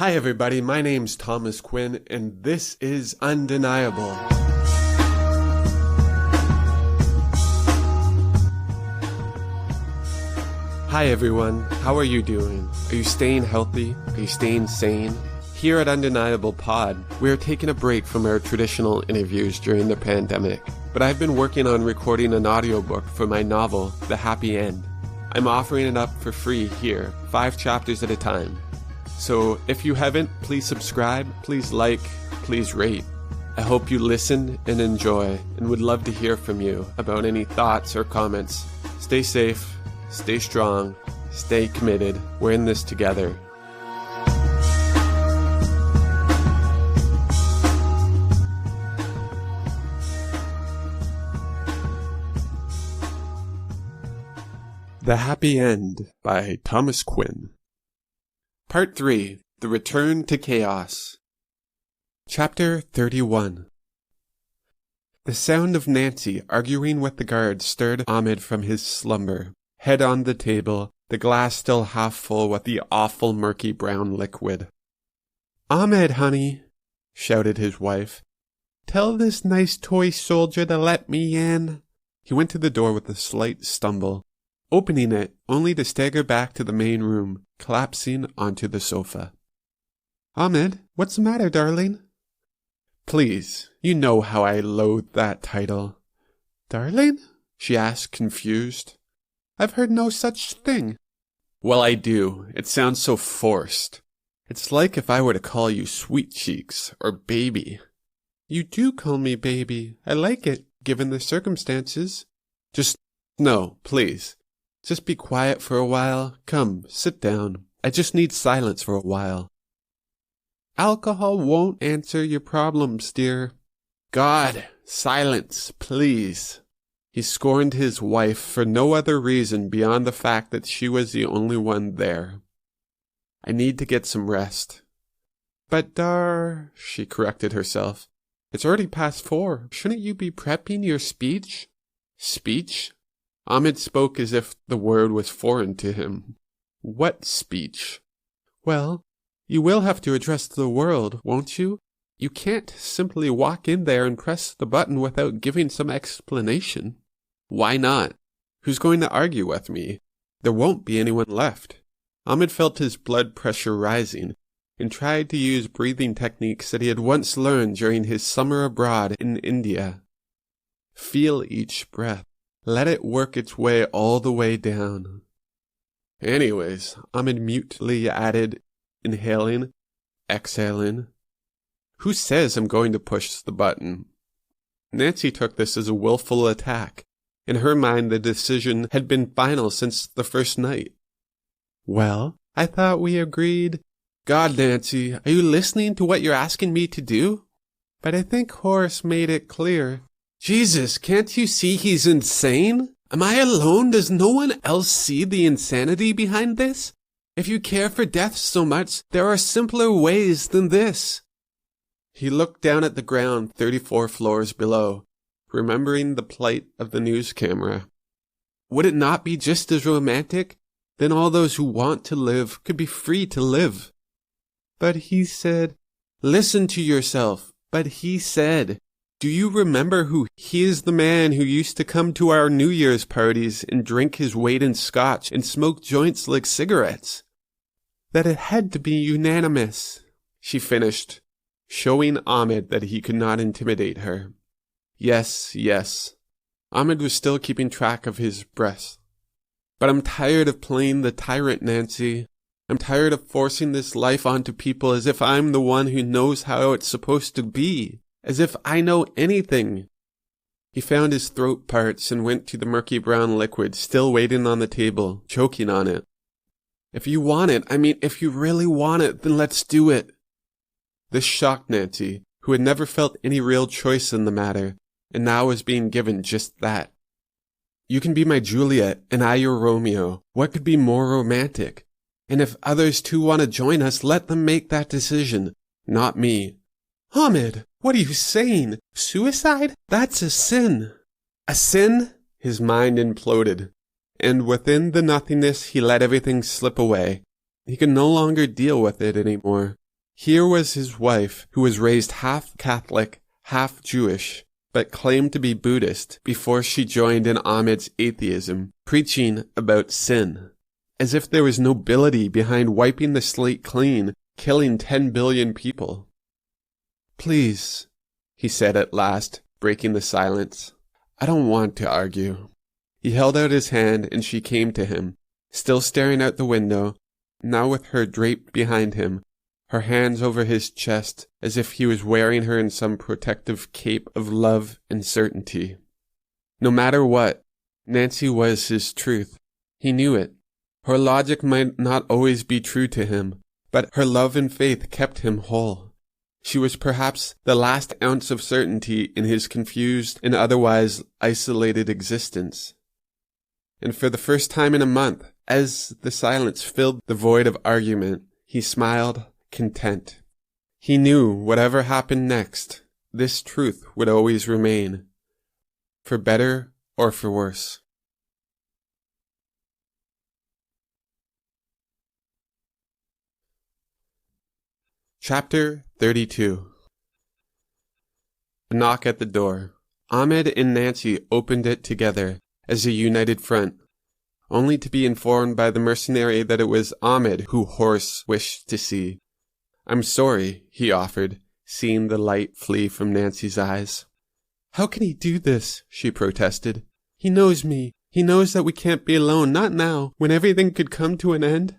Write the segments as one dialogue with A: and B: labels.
A: Hi everybody, my name's Thomas Quinn, and this is Undeniable. Hi everyone, how are you doing? Are you staying healthy? Are you staying sane? Here at Undeniable Pod, we are taking a break from our traditional interviews during the pandemic, but I've been working on recording an audiobook for my novel, The Happy End. I'm offering it up for free here, 5 chapters at a time. So if you haven't, please subscribe, please like, please rate. I hope you listen and enjoy, and would love to hear from you about any thoughts or comments. Stay safe, stay strong, stay committed. We're in this together. The Happy End by Thomas Quinn. Part 3. The Return to Chaos. Chapter 31. The sound of Nancy arguing with the guard stirred Ahmed from his slumber. Head on the table, the glass still half full with the awful murky brown liquid. "Ahmed, honey," shouted his wife, "tell this nice toy soldier to let me in." He went to the door with a slight stumble, opening it only to stagger back to the main room, collapsing onto the sofa. "Ahmed, what's the matter, darling?" "Please, you know how I loathe that title." "Darling?" she asked, confused. "I've heard no such thing." "Well, I do. It sounds so forced. It's like if I were to call you Sweet Cheeks or Baby." "You do call me Baby. I like it, given the circumstances." No, please. Just be quiet for a while. Come, sit down. I just need silence for a while." "Alcohol won't answer your problems, dear." "God, silence, please." He scorned his wife for no other reason beyond the fact that she was the only one there. "I need to get some rest." "But she corrected herself. "It's already past 4. Shouldn't you be prepping your speech?" "Speech?" Ahmed spoke as if the word was foreign to him. "What speech?" "Well, you will have to address the world, won't you? You can't simply walk in there and press the button without giving some explanation." "Why not? Who's going to argue with me? There won't be anyone left." Ahmed felt his blood pressure rising and tried to use breathing techniques that he had once learned during his summer abroad in India. Feel each breath. Let it work its way all the way down. "Anyways," Ahmed mutely added, inhaling, exhaling. "Who says I'm going to push the button?" Nancy took this as a willful attack. In her mind, the decision had been final since the first night. "Well, I thought we agreed—" "God, Nancy, are you listening to what you're asking me to do?" "But I think Horace made it clear." "Jesus, can't you see he's insane? Am I alone? Does no one else see the insanity behind this? If you care for death so much, there are simpler ways than this." He looked down at the ground 34 floors below, remembering the plight of the news camera. Would it not be just as romantic? Then all those who want to live could be free to live. "But he said—" "Listen to yourself. But he said. Do you remember who he is? The man who used to come to our New Year's parties and drink his weight in scotch and smoke joints like cigarettes." "That it had to be unanimous," she finished, showing Ahmed that he could not intimidate her. Yes. Ahmed was still keeping track of his breath. "But I'm tired of playing the tyrant, Nancy. I'm tired of forcing this life onto people as if I'm the one who knows how it's supposed to be. As if I know anything." He found his throat parts and went to the murky brown liquid still waiting on the table, choking on it. "If you want it, if you really want it, then let's do it." This shocked Nancy, who had never felt any real choice in the matter, and now was being given just that. "You can be my Juliet, and I your Romeo. What could be more romantic? And if others too want to join us, let them make that decision, not me." "Ahmed, what are you saying? Suicide? That's a sin." "A sin?" His mind imploded, and within the nothingness he let everything slip away. He could no longer deal with it anymore. Here was his wife, who was raised half Catholic, half Jewish, but claimed to be Buddhist before she joined in Ahmed's atheism, preaching about sin, as if there was nobility behind wiping the slate clean, killing 10 billion people. "Please," he said at last, breaking the silence. "I don't want to argue." He held out his hand and she came to him, still staring out the window, now with her draped behind him, her hands over his chest, as if he was wearing her in some protective cape of love and certainty. No matter what, Nancy was his truth. He knew it. Her logic might not always be true to him, but her love and faith kept him whole. She was perhaps the last ounce of certainty in his confused and otherwise isolated existence. And for the first time in a month, as the silence filled the void of argument, he smiled, content. He knew whatever happened next, this truth would always remain, for better or for worse. Chapter 32. A knock at the door. Ahmed and Nancy opened it together as a united front, only to be informed by the mercenary that it was Ahmed who Horace wished to see. "I'm sorry," he offered, seeing the light flee from Nancy's eyes. "How can he do this?" she protested. "He knows me. He knows that we can't be alone, not now, when everything could come to an end."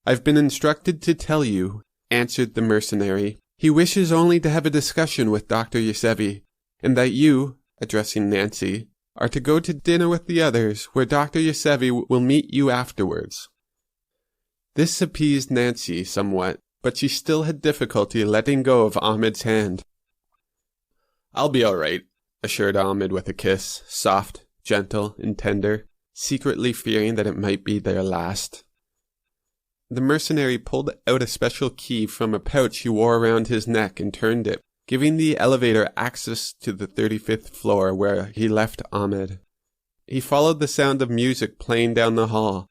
A: "I've been instructed to tell you," answered the mercenary. "He wishes only to have a discussion with Dr. Yosevi, and that you," addressing Nancy, "are to go to dinner with the others, where Dr. Yosevi will meet you afterwards." This appeased Nancy somewhat, but she still had difficulty letting go of Ahmed's hand. "I'll be all right," assured Ahmed with a kiss, soft, gentle, and tender, secretly fearing that it might be their last. The mercenary pulled out a special key from a pouch he wore around his neck and turned it, giving the elevator access to the 35th floor where he left Ahmed. He followed the sound of music playing down the hall,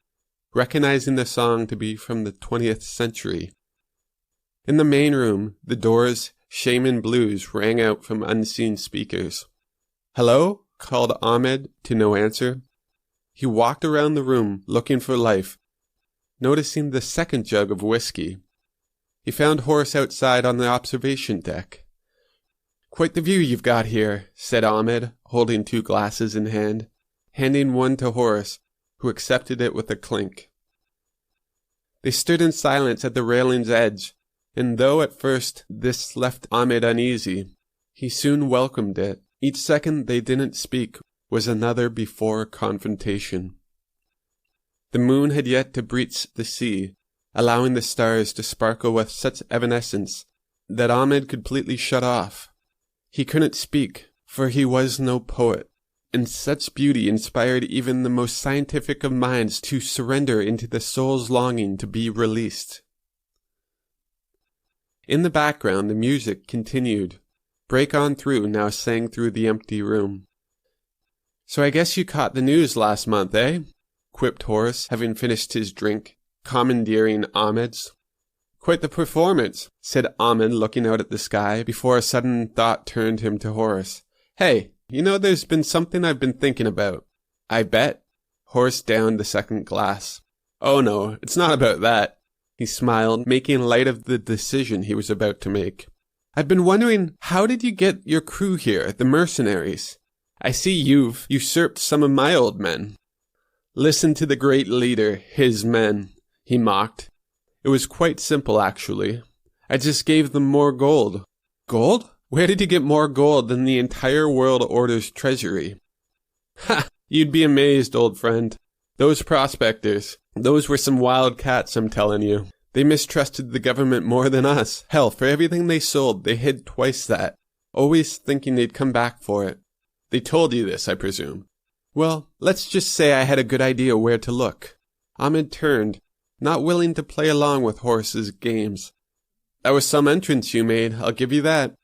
A: recognizing the song to be from the 20th century. In the main room, the Doors' Shaman Blues rang out from unseen speakers. "Hello?" called Ahmed, to no answer. He walked around the room, looking for life, noticing the second jug of whiskey. He found Horace outside on the observation deck. "Quite the view you've got here," said Ahmed, holding 2 glasses in hand, handing one to Horace, who accepted it with a clink. They stood in silence at the railing's edge, and though at first this left Ahmed uneasy, he soon welcomed it. Each second they didn't speak was another before confrontation. The moon had yet to breach the sea, allowing the stars to sparkle with such evanescence that Ahmed completely shut off. He couldn't speak, for he was no poet, and such beauty inspired even the most scientific of minds to surrender into the soul's longing to be released. In the background, the music continued. Break On Through now sang through the empty room. "So I guess you caught the news last month, eh?" quipped Horace, having finished his drink, commandeering Ahmed's. "Quite the performance," said Ahmed, looking out at the sky, before a sudden thought turned him to Horace. "Hey, you know there's been something I've been thinking about." "I bet." Horace downed the second glass. "Oh no, it's not about that." He smiled, making light of the decision he was about to make. "I've been wondering, how did you get your crew here, the mercenaries? I see you've usurped some of my old men." "Listen to the great leader, his men," he mocked. "It was quite simple, actually. I just gave them more gold." "Gold? Where did you get more gold than the entire world order's treasury?" "Ha! You'd be amazed, old friend. Those prospectors, those were some wild cats, I'm telling you. They mistrusted the government more than us. Hell, for everything they sold, they hid twice that, always thinking they'd come back for it. They told you this, I presume." "Well, let's just say I had a good idea where to look." Ahmed turned, not willing to play along with Horace's games. "That was some entrance you made, I'll give you that.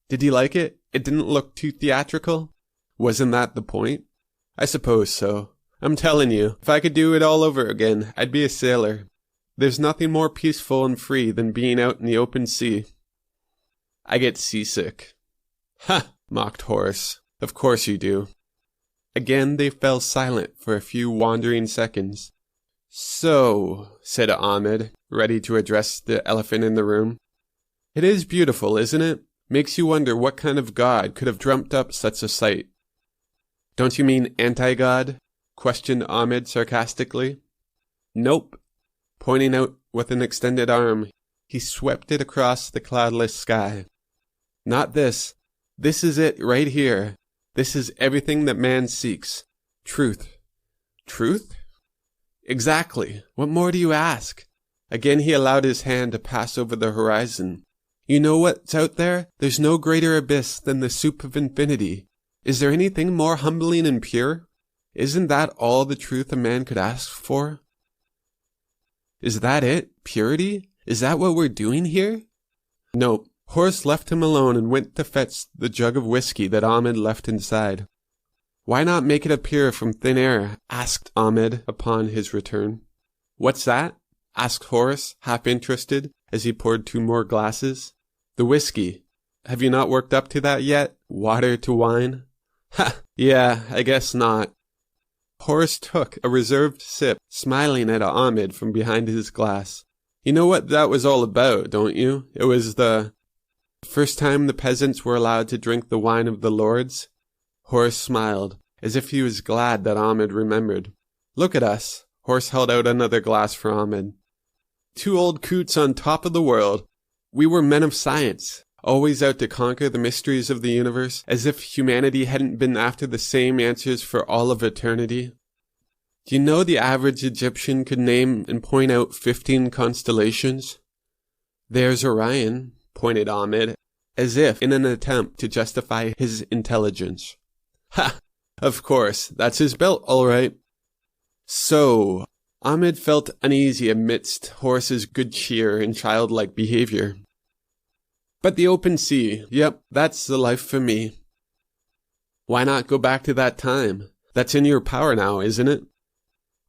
A: Did you like it? It didn't look too theatrical?" "Wasn't that the point?" "I suppose so. I'm telling you, if I could do it all over again, I'd be a sailor." There's nothing more peaceful and free than being out in the open sea. I get seasick. Ha! Mocked Horace. Of course you do. Again they fell silent for a few wandering seconds. So, said Ahmed, ready to address the elephant in the room. It is beautiful, isn't it? Makes you wonder what kind of god could have dreamt up such a sight. Don't you mean anti-god? Questioned Ahmed sarcastically. Nope. Pointing out with an extended arm, he swept it across the cloudless sky. Not this. This is it right here. This is everything that man seeks. Truth. Truth? Exactly. What more do you ask? Again he allowed his hand to pass over the horizon. You know what's out there? There's no greater abyss than the soup of infinity. Is there anything more humbling and pure? Isn't that all the truth a man could ask for? Is that it? Purity? Is that what we're doing here? No. Horace left him alone and went to fetch the jug of whiskey that Ahmed left inside. Why not make it appear from thin air? Asked Ahmed upon his return. What's that? Asked Horace, half interested, as he poured 2 more glasses. The whiskey. Have you not worked up to that yet? Water to wine? Ha! Yeah, I guess not. Horace took a reserved sip, smiling at Ahmed from behind his glass. You know what that was all about, don't you? It was the first time the peasants were allowed to drink the wine of the lords. Horace smiled, as if he was glad that Ahmed remembered. Look at us. Horace held out another glass for Ahmed. 2 old coots on top of the world. We were men of science, always out to conquer the mysteries of the universe, as if humanity hadn't been after the same answers for all of eternity. Do you know the average Egyptian could name and point out 15 constellations? There's Orion, pointed Ahmed, as if in an attempt to justify his intelligence. Ha! Of course, that's his belt, all right. So, Ahmed felt uneasy amidst Horace's good cheer and childlike behavior. But the open sea, yep, that's the life for me. Why not go back to that time? That's in your power now, isn't it?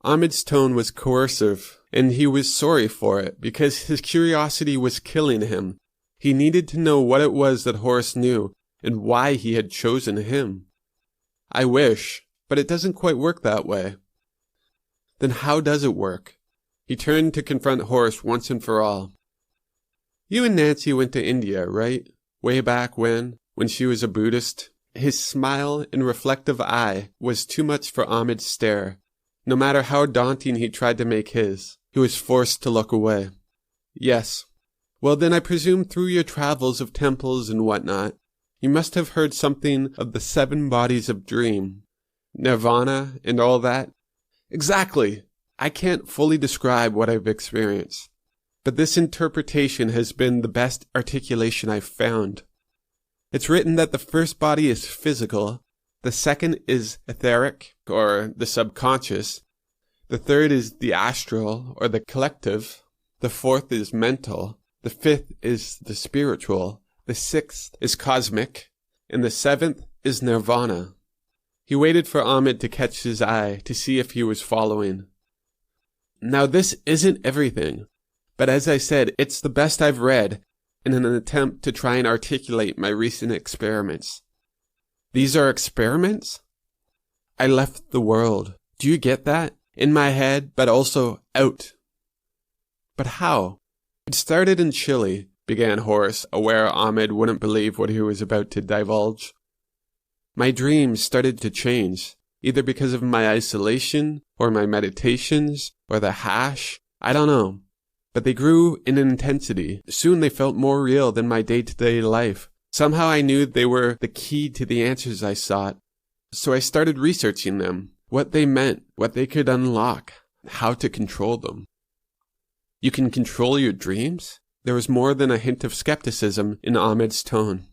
A: Ahmed's tone was coercive, and he was sorry for it, because his curiosity was killing him. He needed to know what it was that Horace knew, and why he had chosen him. I wish, but it doesn't quite work that way. Then how does it work? He turned to confront Horace once and for all. You and Nancy went to India, right? Way back when she was a Buddhist? His smile and reflective eye was too much for Ahmed's stare. No matter how daunting he tried to make his, he was forced to look away. Yes. Well, then I presume through your travels of temples and whatnot, you must have heard something of the 7 bodies of dream, nirvana, and all that. Exactly. I can't fully describe what I've experienced, but this interpretation has been the best articulation I've found. It's written that the first body is physical, the second is etheric, or the subconscious, the third is the astral, or the collective, the fourth is mental, the fifth is the spiritual, the sixth is cosmic, and the 7th is nirvana. He waited for Ahmed to catch his eye to see if he was following. Now this isn't everything, but as I said, it's the best I've read in an attempt to try and articulate my recent experiments. These are experiments? I left the world. Do you get that? In my head, but also out. But how? It started in Chile, began Horace, aware Ahmed wouldn't believe what he was about to divulge. My dreams started to change, either because of my isolation, or my meditations, or the hash, I don't know. But they grew in intensity. Soon they felt more real than my day-to-day life. Somehow I knew they were the key to the answers I sought. So I started researching them, what they meant, what they could unlock, how to control them. You can control your dreams? There was more than a hint of skepticism in Ahmed's tone.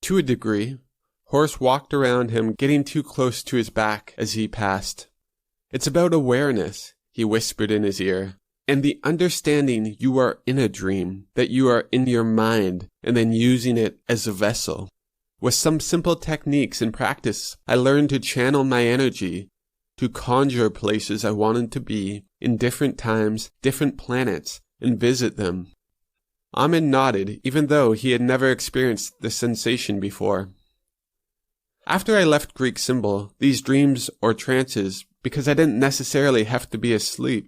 A: To a degree. Horace walked around him, getting too close to his back as he passed. It's about awareness, he whispered in his ear, and the understanding you are in a dream, that you are in your mind, and then using it as a vessel. With some simple techniques and practice, I learned to channel my energy, to conjure places I wanted to be in different times, different planets, and visit them. Ahmed nodded, even though he had never experienced the sensation before. After I left Greek Symbol, these dreams or trances, because I didn't necessarily have to be asleep,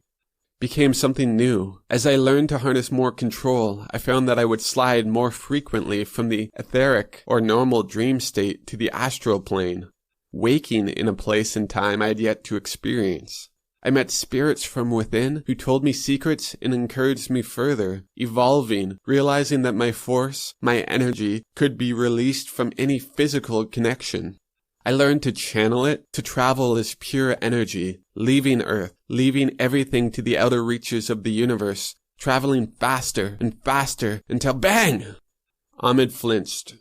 A: became something new. As I learned to harness more control, I found that I would slide more frequently from the etheric or normal dream state to the astral plane, waking in a place and time I had yet to experience. I met spirits from within who told me secrets and encouraged me further, evolving, realizing that my force, my energy, could be released from any physical connection. I learned to channel it, to travel as pure energy, leaving Earth, leaving everything to the outer reaches of the universe, traveling faster and faster until bang! Ahmed flinched.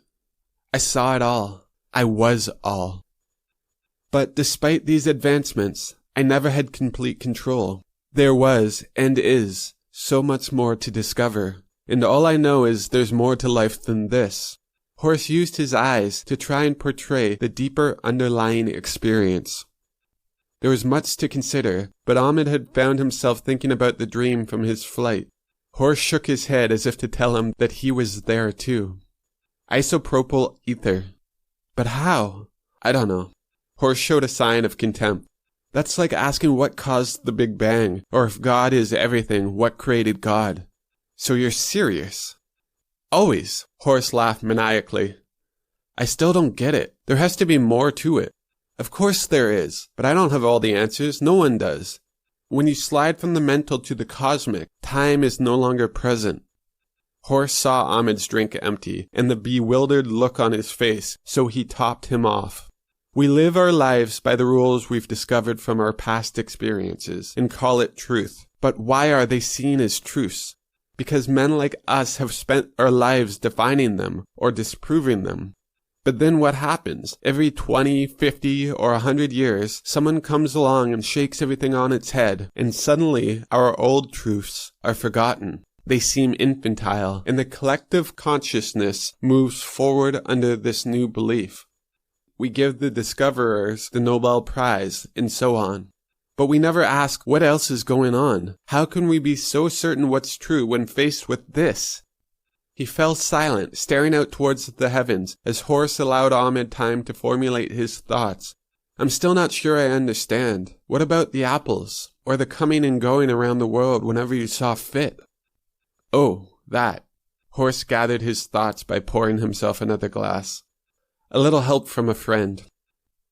A: I saw it all. I was all. But despite these advancements, I never had complete control. There was, and is, so much more to discover, and all I know is there's more to life than this. Horace used his eyes to try and portray the deeper underlying experience. There was much to consider, but Ahmed had found himself thinking about the dream from his flight. Horace shook his head as if to tell him that he was there too. Isopropyl ether. But how? I don't know. Horace showed a sign of contempt. That's like asking what caused the Big Bang, or if God is everything, what created God. So you're serious? Always, Horace laughed maniacally. I still don't get it. There has to be more to it. Of course there is, but I don't have all the answers. No one does. When you slide from the mental to the cosmic, time is no longer present. Horace saw Ahmed's drink empty, and the bewildered look on his face, so he topped him off. We live our lives by the rules we've discovered from our past experiences and call it truth. But why are they seen as truths? Because men like us have spent our lives defining them or disproving them. But then what happens? Every 20, 50, or 100 years, someone comes along and shakes everything on its head, and suddenly our old truths are forgotten. They seem infantile, and the collective consciousness moves forward under this new belief. We give the discoverers the Nobel Prize, and so on. But we never ask what else is going on. How can we be so certain what's true when faced with this? He fell silent, staring out towards the heavens, as Horace allowed Ahmed time to formulate his thoughts. I'm still not sure I understand. What about the apples? Or the coming and going around the world whenever you saw fit? Oh, that. Horace gathered his thoughts by pouring himself another glass. A little help from a friend.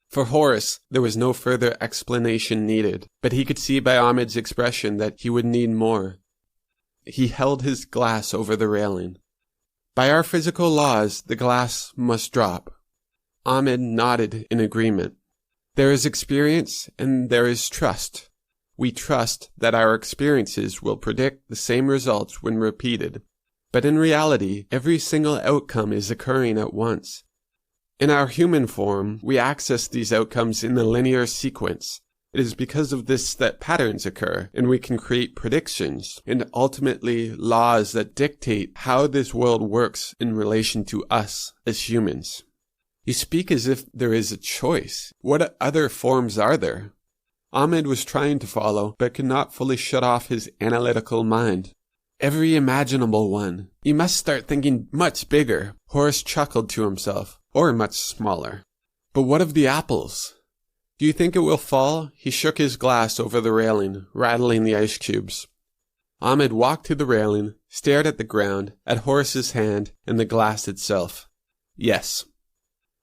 A: For Horace, there was no further explanation needed, but he could see by Ahmed's expression that he would need more. He held his glass over the railing. By our physical laws, the glass must drop. Ahmed nodded in agreement. There is experience and there is trust. We trust that our experiences will predict the same results when repeated. But in reality, every single outcome is occurring at once. In our human form, we access these outcomes in a linear sequence. It is because of this that patterns occur, and we can create predictions, and ultimately laws that dictate how this world works in relation to us as humans. You speak as if there is a choice. What other forms are there? Ahmed was trying to follow, but could not fully shut off his analytical mind. Every imaginable one. You must start thinking much bigger. Horace chuckled to himself. Or much smaller. But what of the apples? Do you think it will fall? He shook his glass over the railing, rattling the ice cubes. Ahmed walked to the railing, stared at the ground, at Horace's hand, and the glass itself. Yes.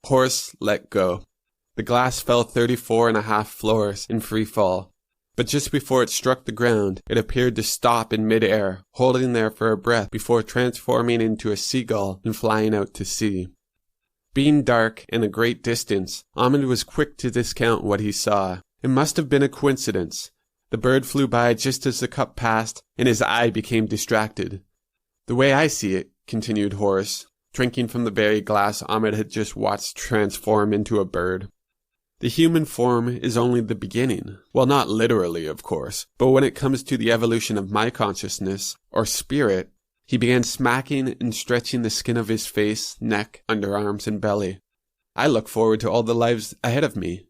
A: Horace let go. The glass fell 34.5 floors in free fall. But just before it struck the ground, it appeared to stop in mid-air, holding there for a breath before transforming into a seagull and flying out to sea. Being dark and a great distance, Ahmed was quick to discount what he saw. It must have been a coincidence. The bird flew by just as the cup passed, and his eye became distracted. The way I see it, continued Horace, drinking from the very glass Ahmed had just watched transform into a bird. The human form is only the beginning. Well, not literally, of course, but when it comes to the evolution of my consciousness, or spirit, he began smacking and stretching the skin of his face, neck, underarms, and belly. I look forward to all the lives ahead of me.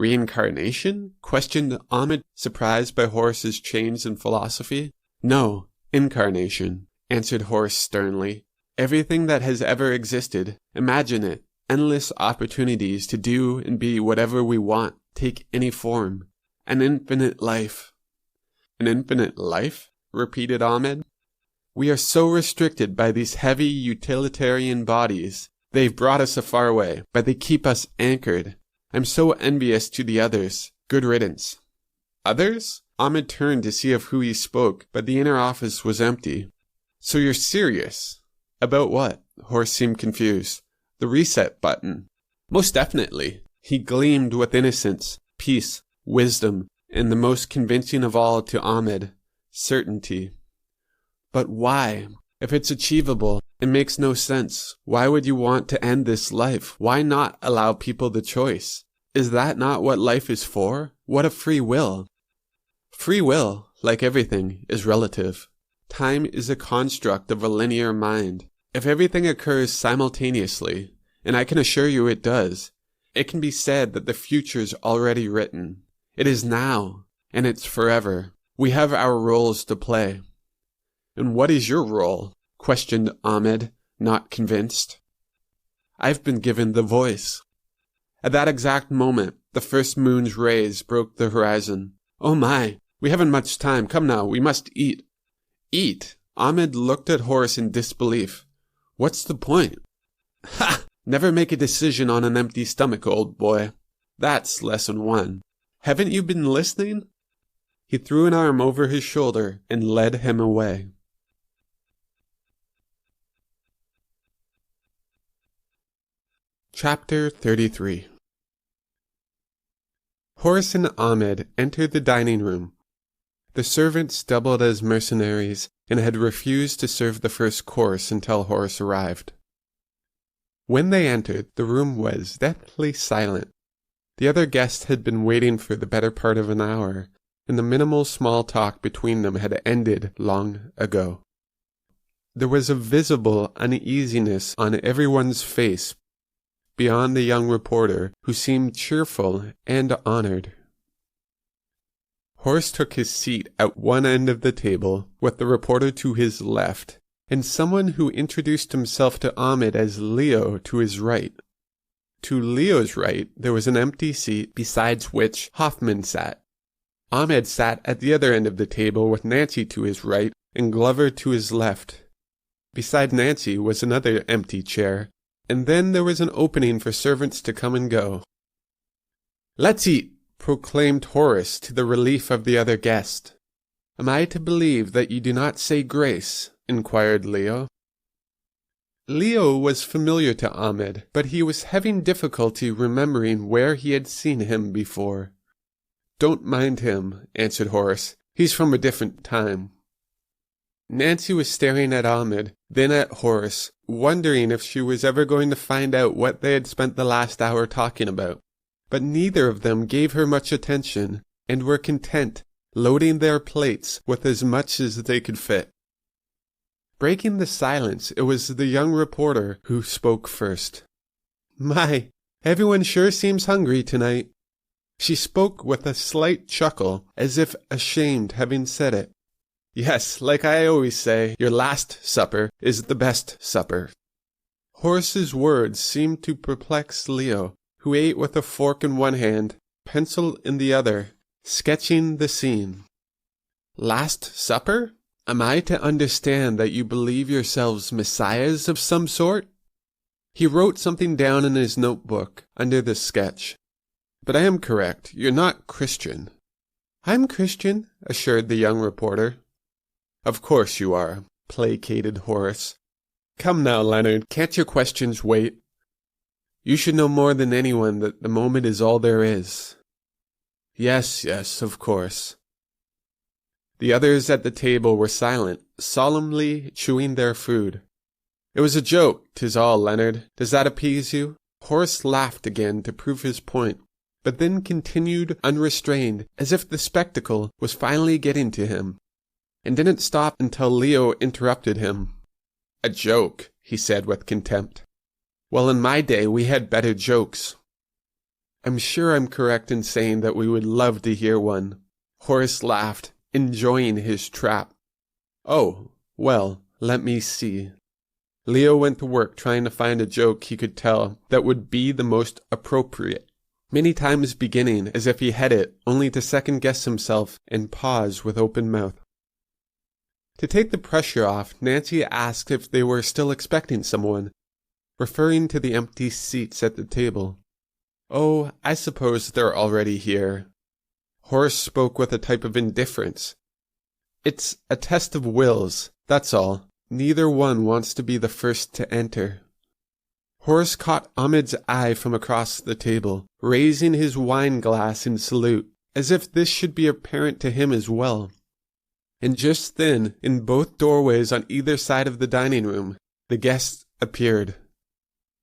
A: Reincarnation? Questioned Ahmed, surprised by Horace's change in philosophy. No, incarnation, answered Horace sternly. Everything that has ever existed, imagine it, endless opportunities to do and be whatever we want, take any form. An infinite life. An infinite life? Repeated Ahmed. We are so restricted by these heavy utilitarian bodies. They've brought us a far way, but they keep us anchored. I'm so envious to the others. Good riddance. Others? Ahmed turned to see of who he spoke, but the inner office was empty. So you're serious? About what? Horace seemed confused. The reset button. Most definitely. He gleamed with innocence, peace, wisdom, and the most convincing of all to Ahmed, certainty. But why? If it's achievable, it makes no sense. Why would you want to end this life? Why not allow people the choice? Is that not what life is for? What of free will? Free will, like everything, is relative. Time is a construct of a linear mind. If everything occurs simultaneously, and I can assure you it does, it can be said that the future's already written. It is now, and it's forever. We have our roles to play. And what is your role? Questioned Ahmed, not convinced. I've been given the voice. At that exact moment, the first moon's rays broke the horizon. Oh my, we haven't much time. Come now, we must eat. Eat? Ahmed looked at Horace in disbelief. What's the point? Ha! Never make a decision on an empty stomach, old boy. That's lesson 1. Haven't you been listening? He threw an arm over his shoulder and led him away. Chapter 33. Horace and Ahmed entered the dining room. The servants doubled as mercenaries and had refused to serve the first course until Horace arrived. When they entered, the room was deathly silent. The other guests had been waiting for the better part of an hour, and the minimal small talk between them had ended long ago. There was a visible uneasiness on everyone's face, beyond the young reporter, who seemed cheerful and honored. Horace took his seat at one end of the table, with the reporter to his left, and someone who introduced himself to Ahmed as Leo to his right. To Leo's right, there was an empty seat beside which Hoffman sat. Ahmed sat at the other end of the table with Nancy to his right and Glover to his left. Beside Nancy was another empty chair, and then there was an opening for servants to come and go. "Let's eat," proclaimed Horace to the relief of the other guest. "Am I to believe that you do not say grace?" inquired Leo. Leo was familiar to Ahmed, but he was having difficulty remembering where he had seen him before. "Don't mind him," answered Horace. "He's from a different time." Nancy was staring at Ahmed, then at Horace, wondering if she was ever going to find out what they had spent the last hour talking about. But neither of them gave her much attention, and were content, loading their plates with as much as they could fit. Breaking the silence, it was the young reporter who spoke first. "My, everyone sure seems hungry tonight." She spoke with a slight chuckle, as if ashamed having said it. "Yes, like I always say, your last supper is the best supper." Horace's words seemed to perplex Leo, who ate with a fork in one hand, pencil in the other, sketching the scene. "Last supper? Am I to understand that you believe yourselves messiahs of some sort?" He wrote something down in his notebook under the sketch. "But I am correct. You're not Christian." "I'm Christian," assured the young reporter. "Of course you are," placated Horace. "Come now, Leonard, can't your questions wait? You should know more than anyone that the moment is all there is." Yes, of course." The others at the table were silent, solemnly chewing their food. "It was a joke, 'tis all, Leonard. Does that appease you?" Horace laughed again to prove his point, but then continued unrestrained, as if the spectacle was finally getting to him, and didn't stop until Leo interrupted him. "A joke," he said with contempt. "Well, in my day we had better jokes." I'm sure I'm correct in saying that we would love to hear one." Horace laughed, enjoying his trap. "Oh, well, let me see." Leo went to work trying to find a joke he could tell that would be the most appropriate, many times beginning as if he had it, only to second-guess himself and pause with open mouth. To take the pressure off, Nancy asked if they were still expecting someone, referring to the empty seats at the table. "Oh, I suppose they're already here." Horace spoke with a type of indifference. "It's a test of wills, that's all. Neither one wants to be the first to enter." Horace caught Ahmed's eye from across the table, raising his wine glass in salute, as if this should be apparent to him as well. And just then, in both doorways on either side of the dining room, the guests appeared.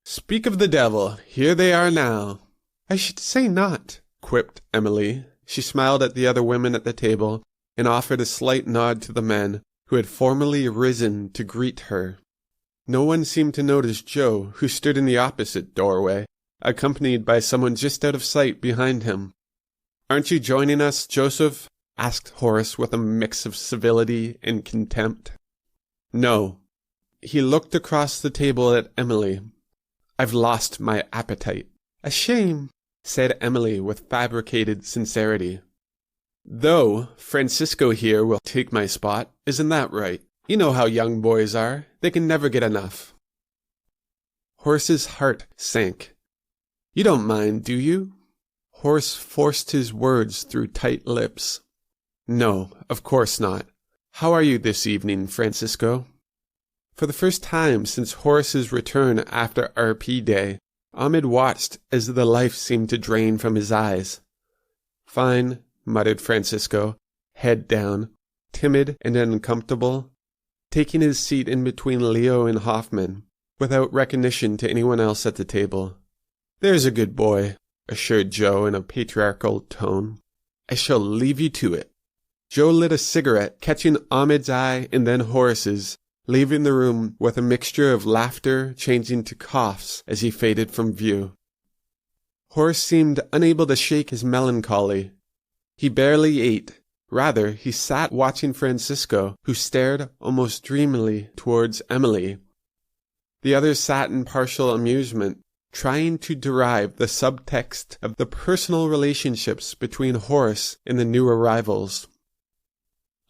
A: "Speak of the devil, here they are now." "I should say not," quipped Emily. She smiled at the other women at the table and offered a slight nod to the men who had formerly risen to greet her. No one seemed to notice Joe, who stood in the opposite doorway, accompanied by someone just out of sight behind him. "Aren't you joining us, Joseph?" asked Horace with a mix of civility and contempt. "No." He looked across the table at Emily. "I've lost my appetite." "A shame," said Emily with fabricated sincerity. "Though Francisco here will take my spot, isn't that right? You know how young boys are. They can never get enough." Horace's heart sank. "You don't mind, do you?" Horace forced his words through tight lips. "No, of course not. How are you this evening, Francisco?" For the first time since Horace's return after RP Day, Ahmed watched as the life seemed to drain from his eyes. "Fine," muttered Francisco, head down, timid and uncomfortable, taking his seat in between Leo and Hoffman, without recognition to anyone else at the table. "There's a good boy," assured Joe in a patriarchal tone. "I shall leave you to it." Joe lit a cigarette, catching Ahmed's eye and then Horace's, leaving the room with a mixture of laughter changing to coughs as he faded from view. Horace seemed unable to shake his melancholy. He barely ate. Rather, he sat watching Francisco, who stared almost dreamily towards Emily. The others sat in partial amusement, trying to derive the subtext of the personal relationships between Horace and the new arrivals.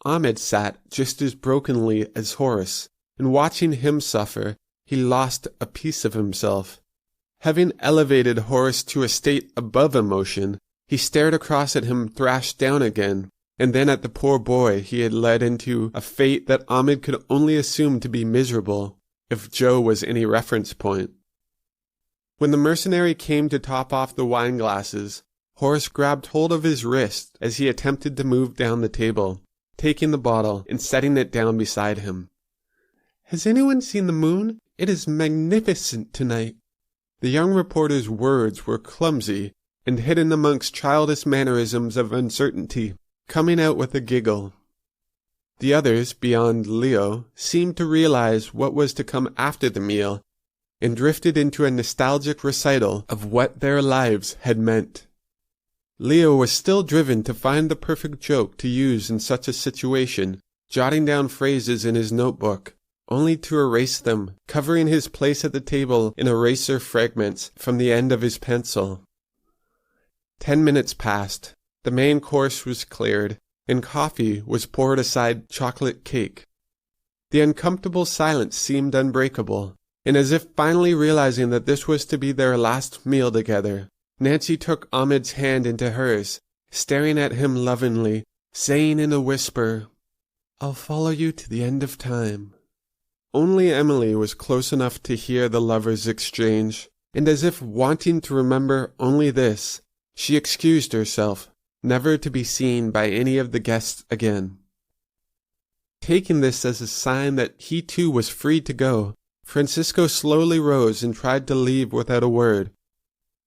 A: Ahmed sat just as brokenly as Horace, and watching him suffer, he lost a piece of himself. Having elevated Horace to a state above emotion, he stared across at him thrashed down again, and then at the poor boy he had led into a fate that Ahmed could only assume to be miserable, if Joe was any reference point. When the mercenary came to top off the wine glasses, Horace grabbed hold of his wrist as he attempted to move down the table, taking the bottle and setting it down beside him. "Has anyone seen the moon? It is magnificent tonight." The young reporter's words were clumsy and hidden amongst childish mannerisms of uncertainty, coming out with a giggle. The others, beyond Leo, seemed to realize what was to come after the meal, and drifted into a nostalgic recital of what their lives had meant. Leo was still driven to find the perfect joke to use in such a situation, jotting down phrases in his notebook, only to erase them, covering his place at the table in eraser fragments from the end of his pencil. 10 minutes passed. The main course was cleared, and coffee was poured aside chocolate cake. The uncomfortable silence seemed unbreakable, and as if finally realizing that this was to be their last meal together, Nancy took Ahmed's hand into hers, staring at him lovingly, saying in a whisper, "I'll follow you to the end of time." Only Emily was close enough to hear the lovers' exchange, and as if wanting to remember only this, she excused herself, never to be seen by any of the guests again. Taking this as a sign that he too was free to go, Francisco slowly rose and tried to leave without a word.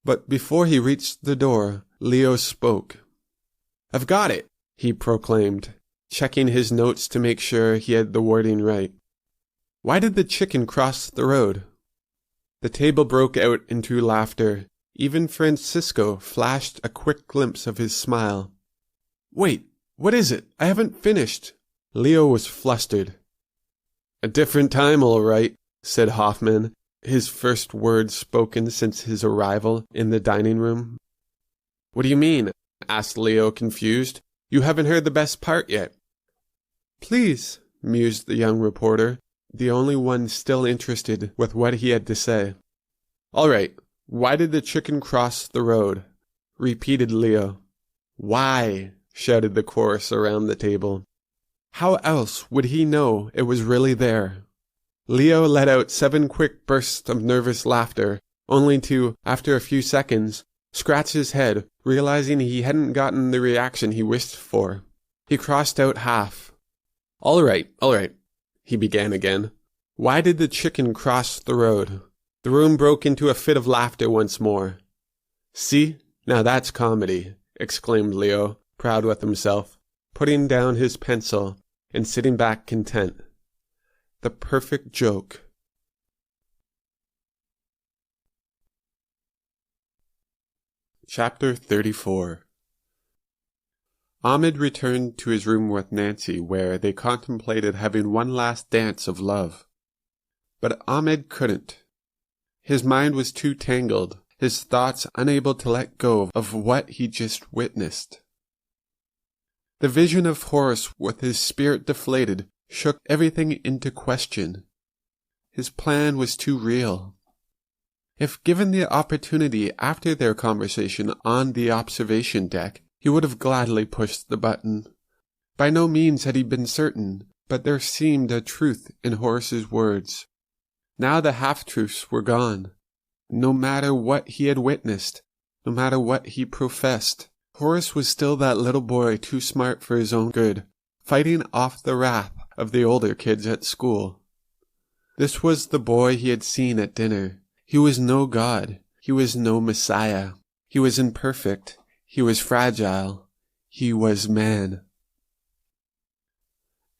A: But before he reached the door, Leo spoke. "I've got it," he proclaimed, checking his notes to make sure he had the wording right. "Why did the chicken cross the road?" The table broke out into laughter, Even Francisco flashed a quick glimpse of his smile. "Wait, what is it? I haven't finished." Leo was flustered. "A different time, all right," said Hoffman, his first words spoken since his arrival in the dining room. "What do you mean?" asked Leo, confused. "You haven't heard the best part yet." "Please," mused the young reporter, the only one still interested with what he had to say. "All right. Why did the chicken cross the road?" repeated Leo. "Why?" shouted the chorus around the table. How else would he know it was really there? Leo let out 7 quick bursts of nervous laughter, only to, after a few seconds, scratch his head, realizing he hadn't gotten the reaction he wished for. He crossed out half. All right, he began again. "Why did the chicken cross the road?" The room broke into a fit of laughter once more. "See? Now that's comedy," exclaimed Leo, proud with himself, putting down his pencil and sitting back content. The perfect joke. Chapter 34. Ahmed returned to his room with Nancy, where they contemplated having one last dance of love. But Ahmed couldn't. His mind was too tangled, his thoughts unable to let go of what he just witnessed. The vision of Horace with his spirit deflated shook everything into question. His plan was too real. If given the opportunity after their conversation on the observation deck, he would have gladly pushed the button. By no means had he been certain, but there seemed a truth in Horace's words. Now the half-truths were gone. No matter what he had witnessed, no matter what he professed, Horace was still that little boy too smart for his own good, fighting off the wrath of the older kids at school. This was the boy he had seen at dinner. He was no god. He was no messiah. He was imperfect. He was fragile. He was man.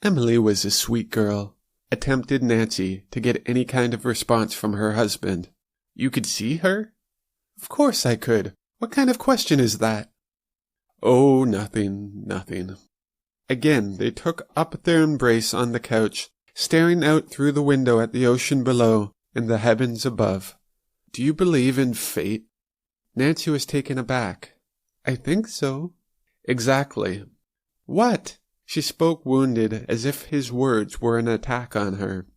A: Emily was a sweet girl, attempted Nancy to get any kind of response from her husband. "You could see her?" "Of course I could. What kind of question is that?" "Oh, nothing. Again they took up their embrace on the couch, staring out through the window at the ocean below and the heavens above. "Do you believe in fate?" Nancy was taken aback. "I think so." "Exactly." "What?" She spoke wounded, as if his words were an attack on her.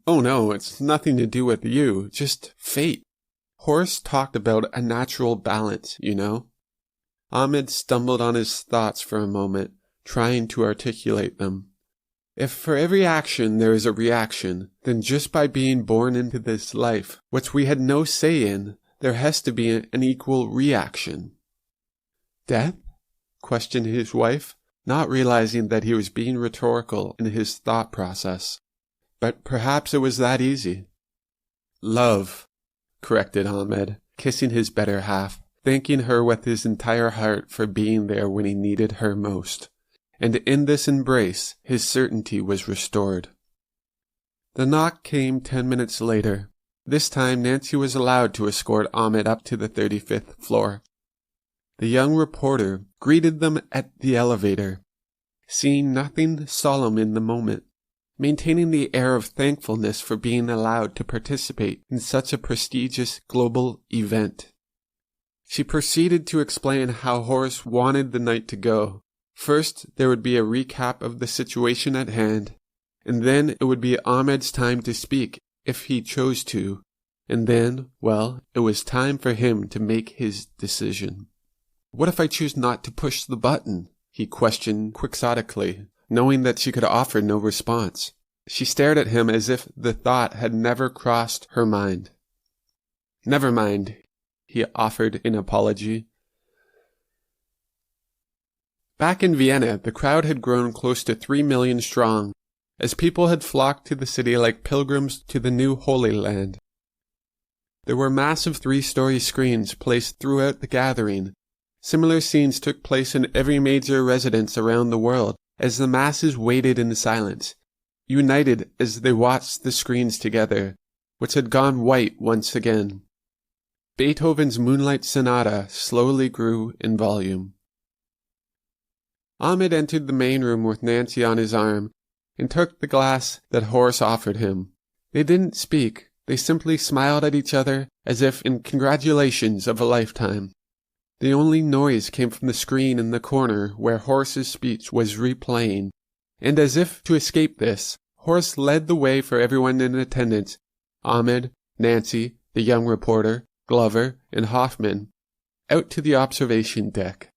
A: "Oh no, it's nothing to do with you, just fate. Horace talked about a natural balance, you know." Ahmed stumbled on his thoughts for a moment, trying to articulate them. If for every action there is a reaction, then just by being born into this life, which we had no say in, there has to be an equal reaction. "Death?" questioned his wife, not realizing that he was being rhetorical in his thought process. But perhaps it was that easy. "Love," corrected Ahmed, kissing his better half, thanking her with his entire heart for being there when he needed her most. And in this embrace, his certainty was restored. The knock came 10 minutes later. This time Nancy was allowed to escort Ahmed up to the 35th floor. The young reporter greeted them at the elevator, seeing nothing solemn in the moment, maintaining the air of thankfulness for being allowed to participate in such a prestigious global event. She proceeded to explain how Horace wanted the night to go. First, there would be a recap of the situation at hand, and then it would be Ahmed's time to speak, if he chose to, and then, well, it was time for him to make his decision. "What if I choose not to push the button?" he questioned quixotically, knowing that she could offer no response. She stared at him as if the thought had never crossed her mind. "Never mind," he offered in apology. Back in Vienna, the crowd had grown close to 3 million strong, as people had flocked to the city like pilgrims to the new Holy Land. There were massive 3-story screens placed throughout the gathering. Similar scenes took place in every major residence around the world, as the masses waited in silence, united as they watched the screens together, which had gone white once again. Beethoven's Moonlight Sonata slowly grew in volume. Ahmed entered the main room with Nancy on his arm and took the glass that Horace offered him. They didn't speak. They simply smiled at each other as if in congratulations of a lifetime. The only noise came from the screen in the corner where Horace's speech was replaying, and as if to escape this, Horace led the way for everyone in attendance, Ahmed, Nancy, the young reporter, Glover, and Hoffman, out to the observation deck.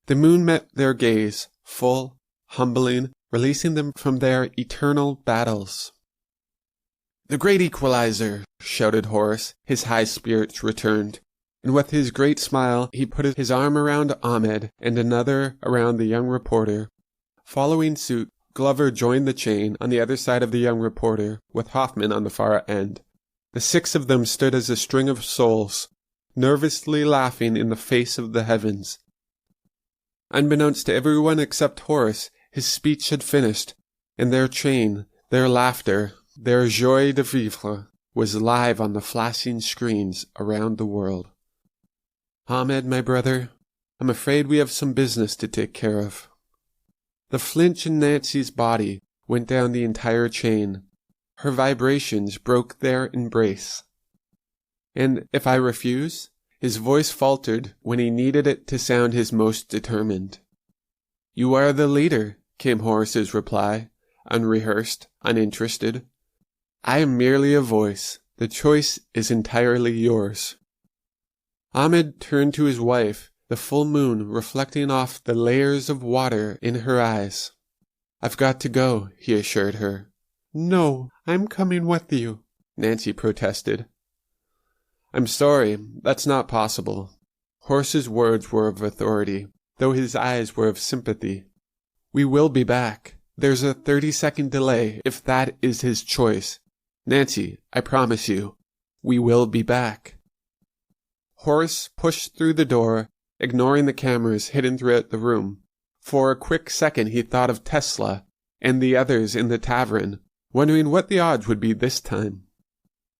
A: The moon met their gaze, full, humbling, releasing them from their eternal battles. "The great equalizer!" shouted Horace. His high spirits returned, and with his great smile he put his arm around Ahmed and another around the young reporter. Following suit, Glover joined the chain on the other side of the young reporter, with Hoffman on the far end. The six of them stood as a string of souls, nervously laughing in the face of the heavens. Unbeknownst to everyone except Horace, his speech had finished, and their chain, their laughter, their joie de vivre was live on the flashing screens around the world. "Ahmed, my brother, I'm afraid we have some business to take care of." The flinch in Nancy's body went down the entire chain. Her vibrations broke their embrace. "And if I refuse?" His voice faltered when he needed it to sound his most determined. "You are the leader," came Horace's reply, unrehearsed, uninterested. "I am merely a voice. The choice is entirely yours." Ahmed turned to his wife, the full moon reflecting off the layers of water in her eyes. "I've got to go," he assured her. "No, I'm coming with you," Nancy protested. "I'm sorry, that's not possible." Horace's words were of authority, though his eyes were of sympathy. "We will be back. There's a 30-second delay if that is his choice. Nancy, I promise you, we will be back." Horace pushed through the door, ignoring the cameras hidden throughout the room. For a quick second he thought of Tesla and the others in the tavern, wondering what the odds would be this time.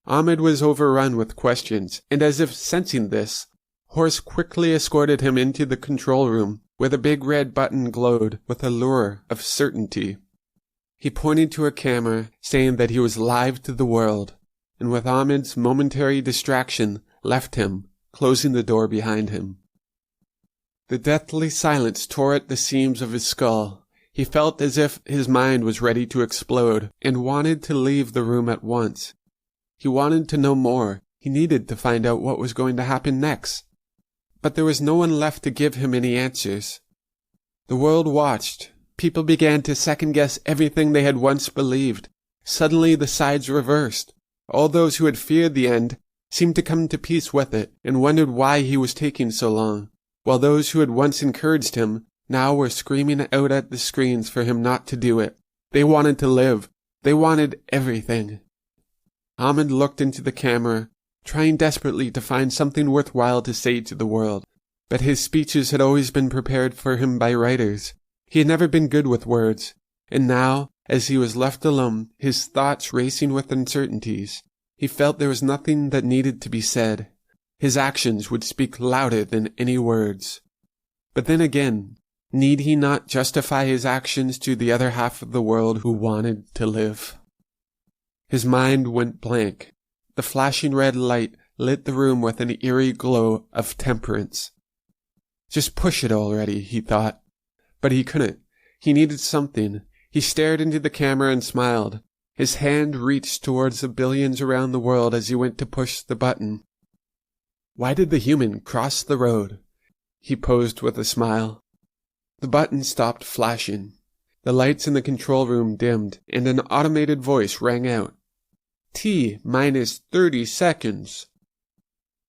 A: Ahmed was overrun with questions, and as if sensing this, Horace quickly escorted him into the control room, where the big red button glowed with a lure of certainty. He pointed to a camera, saying that he was live to the world, and with Ahmed's momentary distraction, left him, closing the door behind him. The deathly silence tore at the seams of his skull. He felt as if his mind was ready to explode, and wanted to leave the room at once. He wanted to know more. He needed to find out what was going to happen next. But there was no one left to give him any answers. The world watched. People began to second-guess everything they had once believed. Suddenly the sides reversed. All those who had feared the end seemed to come to peace with it, and wondered why he was taking so long, while those who had once encouraged him now were screaming out at the screens for him not to do it. They wanted to live. They wanted everything. Ahmed looked into the camera, trying desperately to find something worthwhile to say to the world. But his speeches had always been prepared for him by writers. He had never been good with words, and now, as he was left alone, his thoughts racing with uncertainties, he felt there was nothing that needed to be said. His actions would speak louder than any words. But then again, need he not justify his actions to the other half of the world who wanted to live? His mind went blank. The flashing red light lit the room with an eerie glow of temperance. Just push it already, he thought. But he couldn't. He needed something. He stared into the camera and smiled. His hand reached towards the billions around the world as he went to push the button. Why did the human cross the road? He posed with a smile. The button stopped flashing. The lights in the control room dimmed, and an automated voice rang out. T-minus 30 seconds.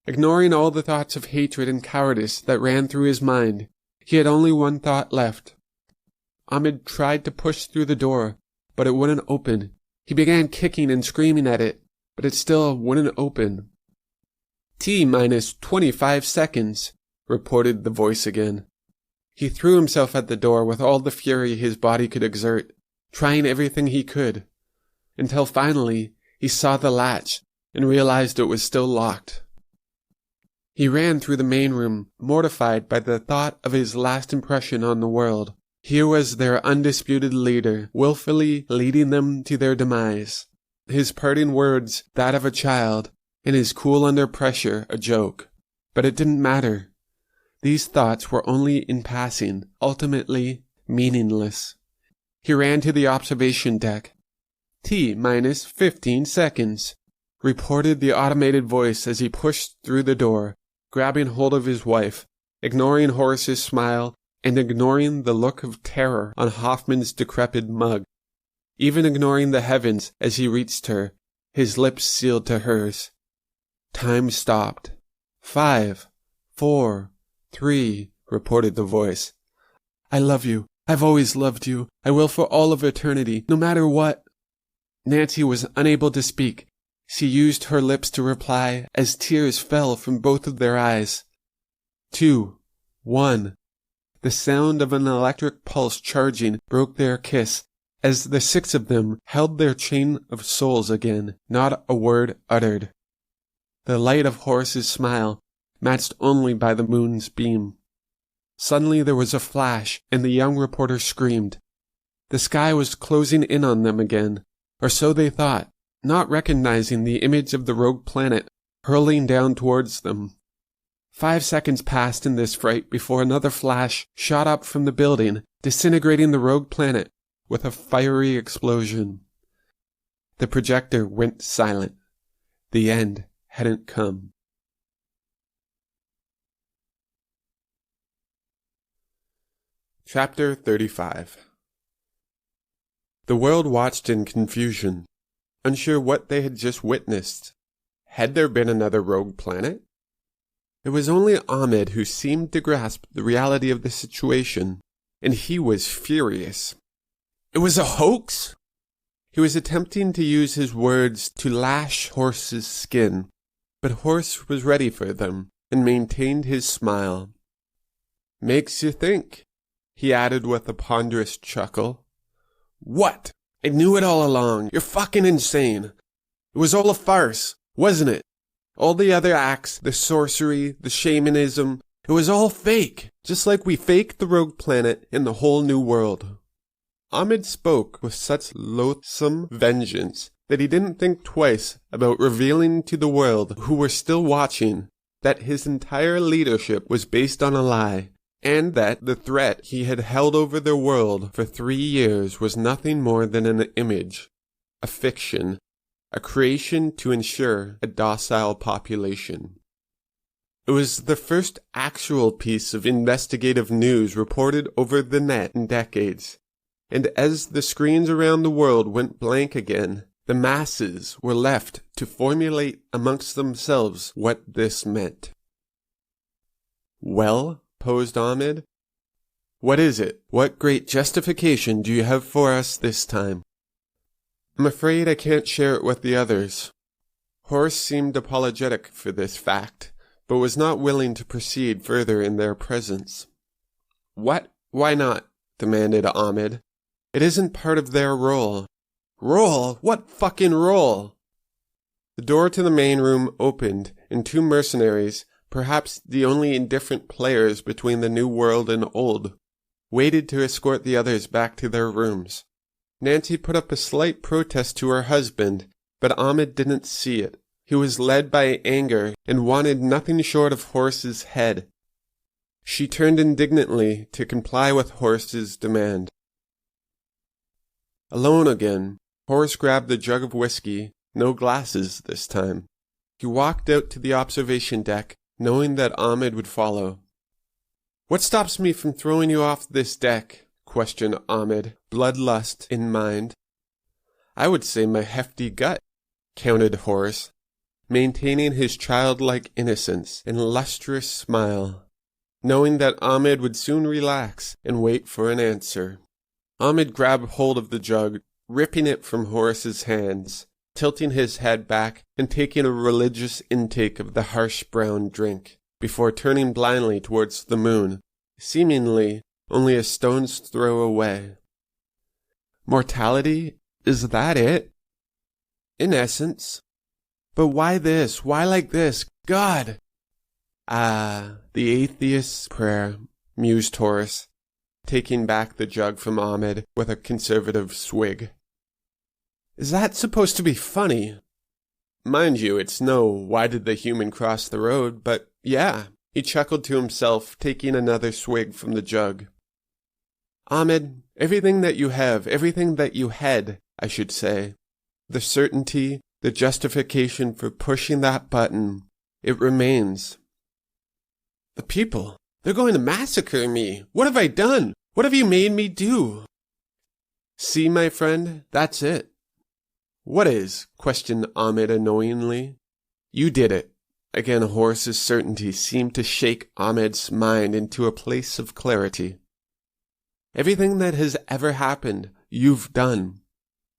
A: Ignoring all the thoughts of hatred and cowardice that ran through his mind, he had only one thought left. Ahmed tried to push through the door, but it wouldn't open. He began kicking and screaming at it, but it still wouldn't open. T-minus 25 seconds, reported the voice again. He threw himself at the door with all the fury his body could exert, trying everything he could, until finally he saw the latch and realized it was still locked. He ran through the main room, mortified by the thought of his last impression on the world. Here was their undisputed leader, willfully leading them to their demise. His parting words, that of a child, and his cool under pressure, a joke. But it didn't matter. These thoughts were only in passing, ultimately meaningless. He ran to the observation deck. T-minus 15 seconds, reported the automated voice as he pushed through the door, grabbing hold of his wife, ignoring Horace's smile, and ignoring the look of terror on Hoffman's decrepit mug. Even ignoring the heavens as he reached her, his lips sealed to hers. Time stopped. 5, 4, 3, reported the voice. I love you. I've always loved you. I will for all of eternity, no matter what. Nancy was unable to speak. She used her lips to reply as tears fell from both of their eyes. 2, 1. The sound of an electric pulse charging broke their kiss as the 6 of them held their chain of souls again, not a word uttered. The light of Horace's smile, matched only by the moon's beam. Suddenly there was a flash, and the young reporter screamed. The sky was closing in on them again, or so they thought, not recognizing the image of the rogue planet hurling down towards them. 5 seconds passed in this fright before another flash shot up from the building, disintegrating the rogue planet with a fiery explosion. The projector went silent. The end hadn't come. Chapter 35. The world watched in confusion, unsure what they had just witnessed. Had there been another rogue planet? It was only Ahmed who seemed to grasp the reality of the situation, and he was furious. It was a hoax! He was attempting to use his words to lash Horace's skin, but Horace was ready for them and maintained his smile. Makes you think, he added with a ponderous chuckle. What? I knew it all along. You're fucking insane. It was all a farce, wasn't it? All the other acts, the sorcery, the shamanism, it was all fake, just like we faked the rogue planet in the whole new world. Ahmed spoke with such loathsome vengeance that he didn't think twice about revealing to the world who were still watching that his entire leadership was based on a lie, and that the threat he had held over the world for 3 years was nothing more than an image, a fiction, a creation to ensure a docile population. It was the first actual piece of investigative news reported over the net in decades, and as the screens around the world went blank again, the masses were left to formulate amongst themselves what this meant. Well, posed Ahmed, what is it? What great justification do you have for us this time? I'm afraid I can't share it with the others. Horace seemed apologetic for this fact, but was not willing to proceed further in their presence. What? Why not? Demanded Ahmed. It isn't part of their role. Role? What fucking role? The door to the main room opened, and 2 mercenaries, perhaps the only indifferent players between the new world and old, waited to escort the others back to their rooms. Nancy put up a slight protest to her husband, but Ahmed didn't see it. He was led by anger and wanted nothing short of Horace's head. She turned indignantly to comply with Horace's demand. Alone again, Horace grabbed the jug of whiskey, no glasses this time. He walked out to the observation deck, knowing that Ahmed would follow. What stops me from throwing you off this deck? Questioned Ahmed, bloodlust in mind. I would say my hefty gut, countered Horace, maintaining his childlike innocence and lustrous smile, knowing that Ahmed would soon relax and wait for an answer. Ahmed grabbed hold of the jug, ripping it from Horace's hands, tilting his head back and taking a religious intake of the harsh brown drink, before turning blindly towards the moon, seemingly only a stone's throw away. Mortality? Is that it? In essence. But why this? Why like this? God! Ah, the atheist's prayer, mused Horace, taking back the jug from Ahmed with a conservative swig. Is that supposed to be funny? Mind you, it's no why did the human cross the road, but yeah, he chuckled to himself, taking another swig from the jug. Ahmed, everything that you have, everything that you had, I should say, the certainty, the justification for pushing that button, it remains. The people, they're going to massacre me. What have I done? What have you made me do? See, my friend, that's it. What is? Questioned Ahmed annoyingly. You did it. Again, Horace's certainty seemed to shake Ahmed's mind into a place of clarity. Everything that has ever happened, you've done.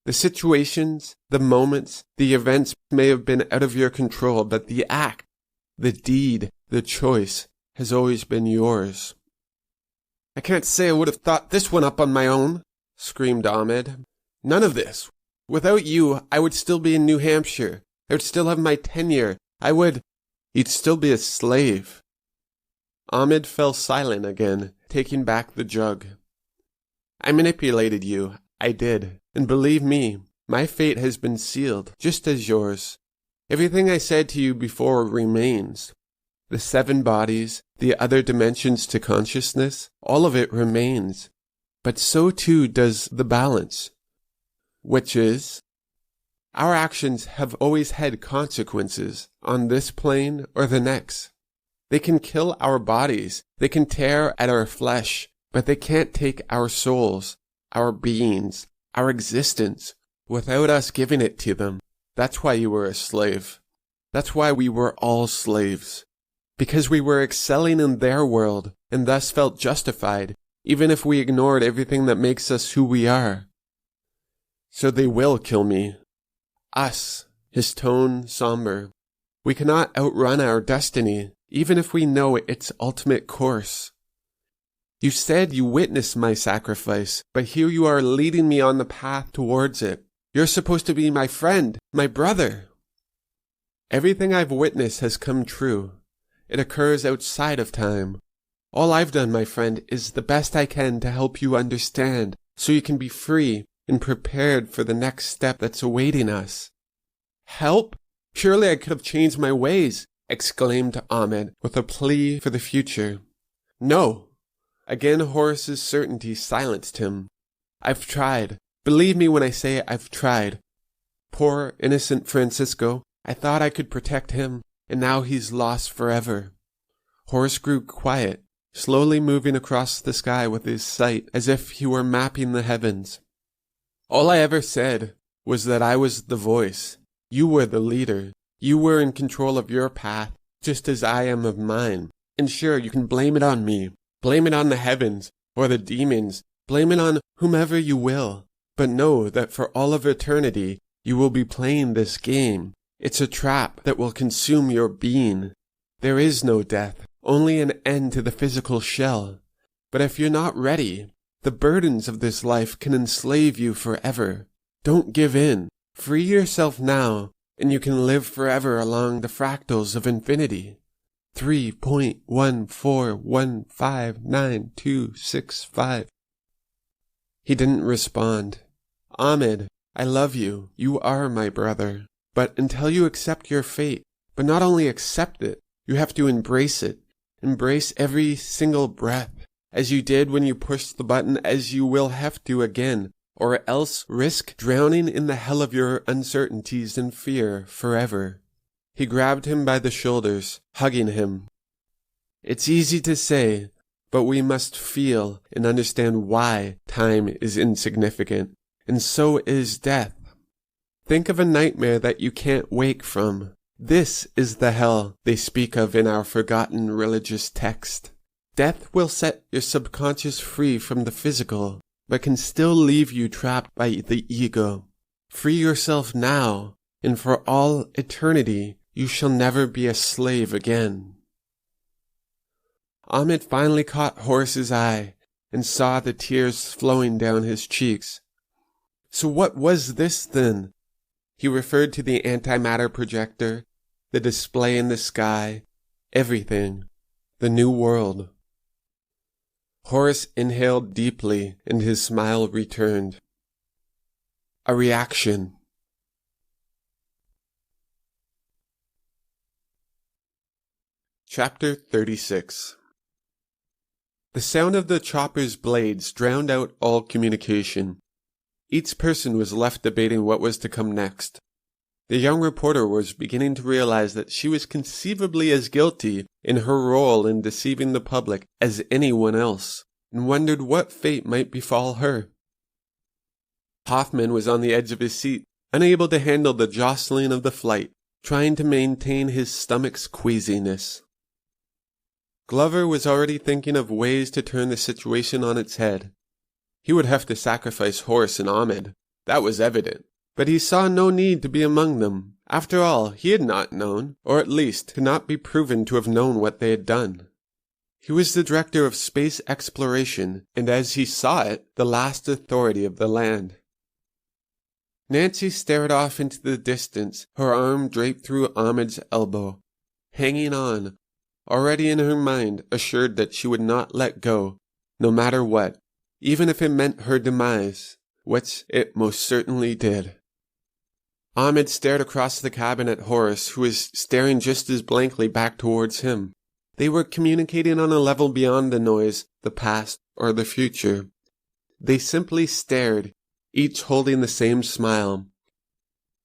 A: The situations, the moments, the events may have been out of your control, but the act, the deed, the choice has always been yours. I can't say I would have thought this one up on my own, screamed Ahmed. None of this. Without you, I would still be in New Hampshire. I would still have my tenure. You'd still be a slave. Ahmed fell silent again, taking back the jug. I manipulated you. I did. And believe me, my fate has been sealed, just as yours. Everything I said to you before remains. The 7 bodies, the other dimensions to consciousness, all of it remains. But so too does the balance. Which is, our actions have always had consequences on this plane or the next. They can kill our bodies, they can tear at our flesh, but they can't take our souls, our beings, our existence, without us giving it to them. That's why you were a slave. That's why we were all slaves. Because we were excelling in their world, and thus felt justified, even if we ignored everything that makes us who we are. So they will kill me. Us, his tone somber. We cannot outrun our destiny, even if we know its ultimate course. You said you witnessed my sacrifice, but here you are leading me on the path towards it. You're supposed to be my friend, my brother. Everything I've witnessed has come true. It occurs outside of time. All I've done, my friend, is the best I can to help you understand, so you can be free and prepared for the next step that's awaiting us. Help? Surely I could have changed my ways, exclaimed Ahmed with a plea for the future. No. Again Horace's certainty silenced him. I've tried. Believe me when I say I've tried. Poor, innocent Francisco, I thought I could protect him, and now he's lost forever. Horace grew quiet, slowly moving across the sky with his sight as if he were mapping the heavens. All I ever said was that I was the voice. You were the leader. You were in control of your path, just as I am of mine. And sure, you can blame it on me. Blame it on the heavens, or the demons. Blame it on whomever you will. But know that for all of eternity, you will be playing this game. It's a trap that will consume your being. There is no death, only an end to the physical shell. But if you're not ready, the burdens of this life can enslave you forever. Don't give in. Free yourself now, and you can live forever along the fractals of infinity. 3.14159265. He didn't respond. Ahmed, I love you. You are my brother. But until you accept your fate, but not only accept it, you have to embrace it. Embrace every single breath, as you did when you pushed the button, as you will have to again, or else risk drowning in the hell of your uncertainties and fear forever. He grabbed him by the shoulders, hugging him. It's easy to say, but we must feel and understand why time is insignificant, and so is death. Think of a nightmare that you can't wake from. This is the hell they speak of in our forgotten religious text. Death will set your subconscious free from the physical, but can still leave you trapped by the ego. Free yourself now, and for all eternity, you shall never be a slave again. Ahmed finally caught Horace's eye and saw the tears flowing down his cheeks. So what was this then? He referred to the antimatter projector, the display in the sky, everything, the new world. Horace inhaled deeply, and his smile returned. A reaction. Chapter 36. The sound of the chopper's blades drowned out all communication. Each person was left debating what was to come next. The young reporter was beginning to realize that she was conceivably as guilty in her role in deceiving the public as anyone else, and wondered what fate might befall her. Hoffman was on the edge of his seat, unable to handle the jostling of the flight, trying to maintain his stomach's queasiness. Glover was already thinking of ways to turn the situation on its head. He would have to sacrifice Horace and Ahmed, that was evident, but he saw no need to be among them. After all, he had not known, or at least could not be proven to have known what they had done. He was the director of space exploration, and as he saw it, the last authority of the land. Nancy stared off into the distance, her arm draped through Ahmed's elbow, hanging on, already in her mind assured that she would not let go, no matter what, even if it meant her demise, which it most certainly did. Ahmed stared across the cabin at Horace, who was staring just as blankly back towards him. They were communicating on a level beyond the noise, the past, or the future. They simply stared, each holding the same smile.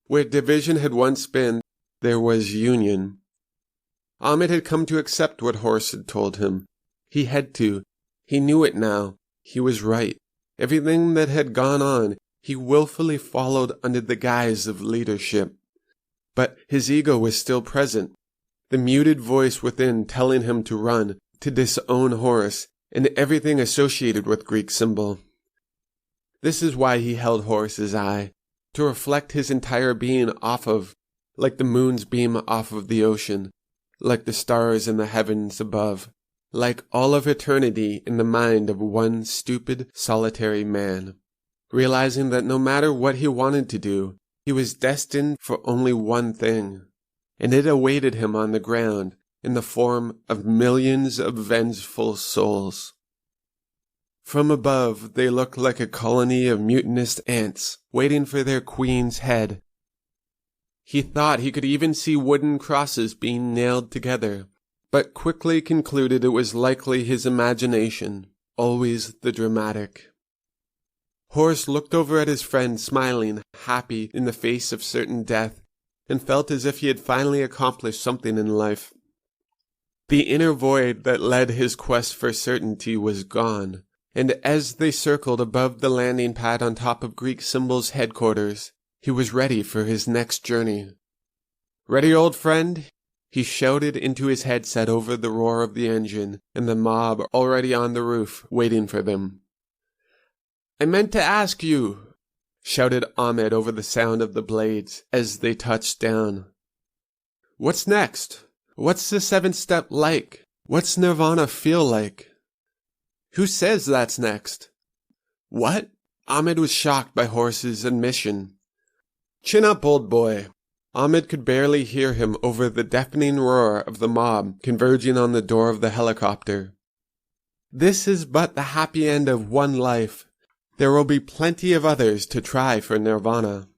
A: Where division had once been, there was union. Ahmed had come to accept what Horace had told him. He had to. He knew it now. He was right. Everything that had gone on, he willfully followed under the guise of leadership. But his ego was still present, the muted voice within telling him to run, to disown Horace, and everything associated with Greek symbol. This is why he held Horace's eye, to reflect his entire being off of, like the moon's beam off of the ocean, like the stars in the heavens above, like all of eternity in the mind of one stupid, solitary man, realizing that no matter what he wanted to do, he was destined for only one thing, and it awaited him on the ground in the form of millions of vengeful souls. From above, they looked like a colony of mutinous ants waiting for their queen's head. He thought he could even see wooden crosses being nailed together, but quickly concluded it was likely his imagination, always the dramatic. Horace looked over at his friend, smiling, happy in the face of certain death, and felt as if he had finally accomplished something in life. The inner void that led his quest for certainty was gone, and as they circled above the landing pad on top of Greek Symbol's headquarters, he was ready for his next journey. "Ready, old friend?" he shouted into his headset over the roar of the engine and the mob already on the roof waiting for them. "I meant to ask you," shouted Ahmed over the sound of the blades as they touched down. "What's next? What's the seventh step like? What's Nirvana feel like?" "Who says that's next?" "What?" Ahmed was shocked by Horace's admission. "Chin up, old boy." Ahmed could barely hear him over the deafening roar of the mob converging on the door of the helicopter. "This is but the happy end of one life. There will be plenty of others to try for Nirvana."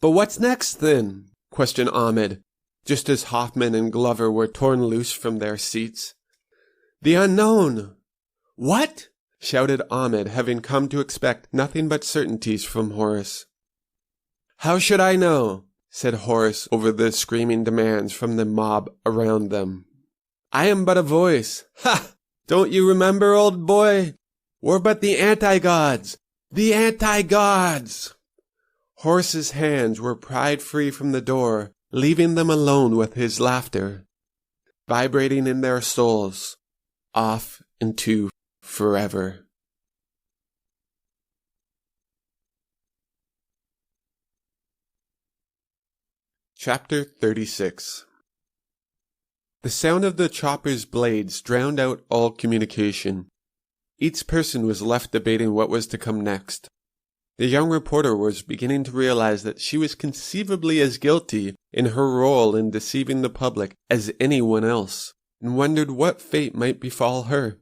A: "But what's next, then?" questioned Ahmed, just as Hoffman and Glover were torn loose from their seats. "The unknown." "What?" shouted Ahmed, having come to expect nothing but certainties from Horace. "How should I know?" said Horace over the screaming demands from the mob around them. "I am but a voice. Ha! Don't you remember, old boy? We're but the anti-gods! The anti-gods!" Horace's hands were pried free from the door, leaving them alone with his laughter, vibrating in their souls, off into forever. Chapter 36. The sound of the chopper's blades drowned out all communication. Each person was left debating what was to come next. The young reporter was beginning to realize that she was conceivably as guilty in her role in deceiving the public as anyone else, and wondered what fate might befall her.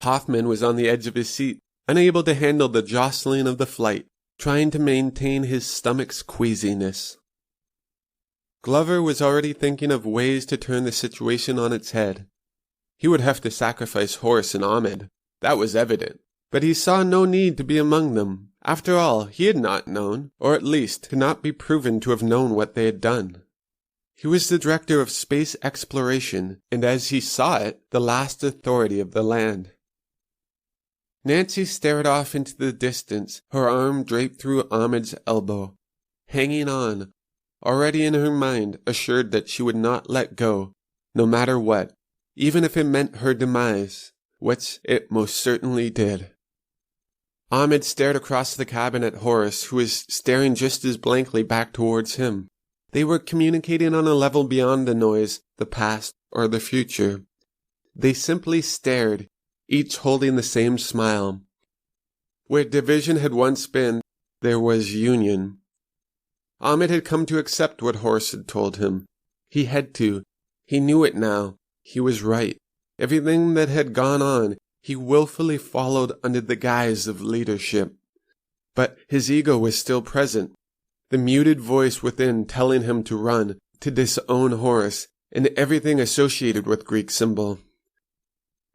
A: Hoffman was on the edge of his seat, unable to handle the jostling of the flight, trying to maintain his stomach's queasiness. Glover was already thinking of ways to turn the situation on its head. He would have to sacrifice Horace and Ahmed, that was evident, but he saw no need to be among them. After all, he had not known, or at least could not be proven to have known what they had done. He was the director of space exploration, and as he saw it, the last authority of the land. Nancy stared off into the distance, her arm draped through Ahmed's elbow, hanging on, already in her mind assured that she would not let go, no matter what, even if it meant her demise, which it most certainly did. Ahmed stared across the cabin at Horace, who was staring just as blankly back towards him. They were communicating on a level beyond the noise, the past, or the future. They simply stared, each holding the same smile. Where division had once been, there was union. Ahmed had come to accept what Horace had told him. He had to. He knew it now. He was right. Everything that had gone on, he willfully followed under the guise of leadership. But his ego was still present, the muted voice within telling him to run, to disown Horace, and everything associated with Greek symbol.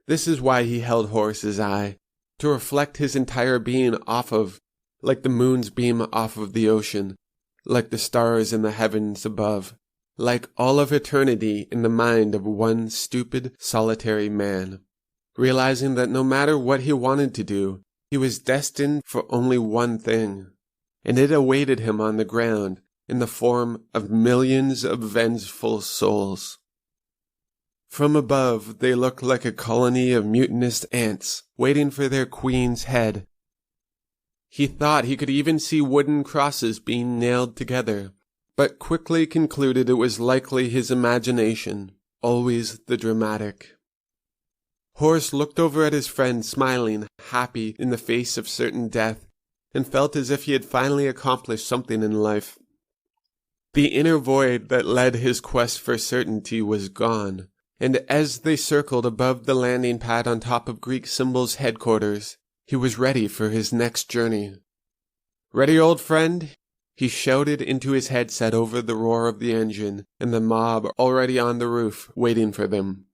A: This is why he held Horace's eye, to reflect his entire being off of, like the moon's beam off of the ocean, like the stars in the heavens above, like all of eternity in the mind of one stupid, solitary man, realizing that no matter what he wanted to do, he was destined for only one thing, and it awaited him on the ground in the form of millions of vengeful souls. From above, they looked like a colony of mutinous ants waiting for their queen's head. He thought he could even see wooden crosses being nailed together, but quickly concluded it was likely his imagination, always the dramatic. Horace looked over at his friend, smiling, happy in the face of certain death, and felt as if he had finally accomplished something in life. The inner void that led his quest for certainty was gone, and as they circled above the landing pad on top of Greek Symbol's headquarters, he was ready for his next journey. "Ready, old friend?" he shouted into his headset over the roar of the engine and the mob already on the roof waiting for them.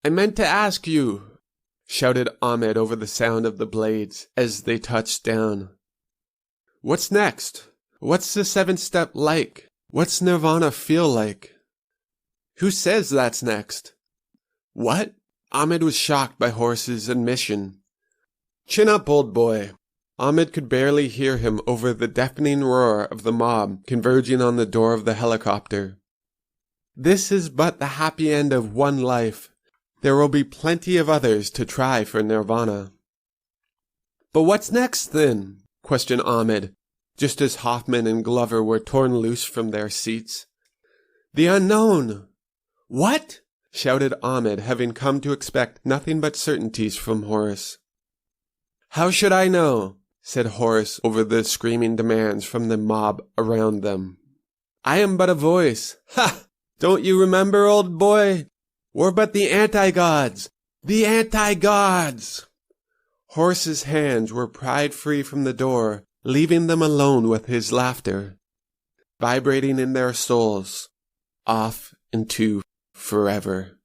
A: "I meant to ask you," shouted Ahmed over the sound of the blades as they touched down. "What's next? What's the seventh step like? What's Nirvana feel like?" "Who says that's next?" "What?" Ahmed was shocked by Horace's admission. "Chin up, old boy." Ahmed could barely hear him over the deafening roar of the mob converging on the door of the helicopter. "This is but the happy end of one life. There will be plenty of others to try for Nirvana." "But what's next, then?" questioned Ahmed, just as Hoffman and Glover were torn loose from their seats. "The unknown." "What?" shouted Ahmed, having come to expect nothing but certainties from Horace. "How should I know?" said Horace over the screaming demands from the mob around them. "I am but a voice. Ha! Don't you remember, old boy? We're but the anti-gods! The anti-gods!" Horace's hands were pried free from the door, leaving them alone with his laughter, vibrating in their souls, off into forever.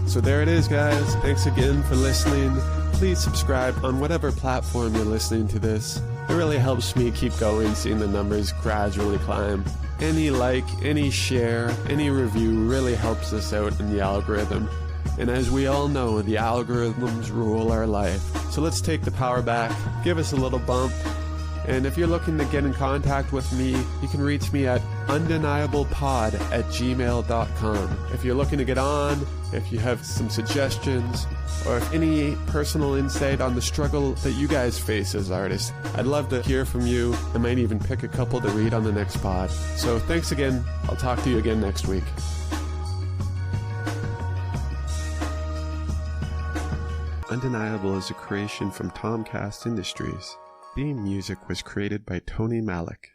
A: So there it is, guys. Thanks again for listening. Please subscribe on whatever platform you're listening to this. It really helps me keep going, seeing the numbers gradually climb. Any like, any share, any review really helps us out in the algorithm. And as we all know, the algorithms rule our life. So let's take the power back, give us a little bump. And if you're looking to get in contact with me, you can reach me at undeniablepod@gmail.com. If you're looking to get on, if you have some suggestions, or if any personal insight on the struggle that you guys face as artists, I'd love to hear from you. I might even pick a couple to read on the next pod. So thanks again. I'll talk to you again next week. Undeniable is a creation from Tomcast Industries. Theme music was created by Tony Malik.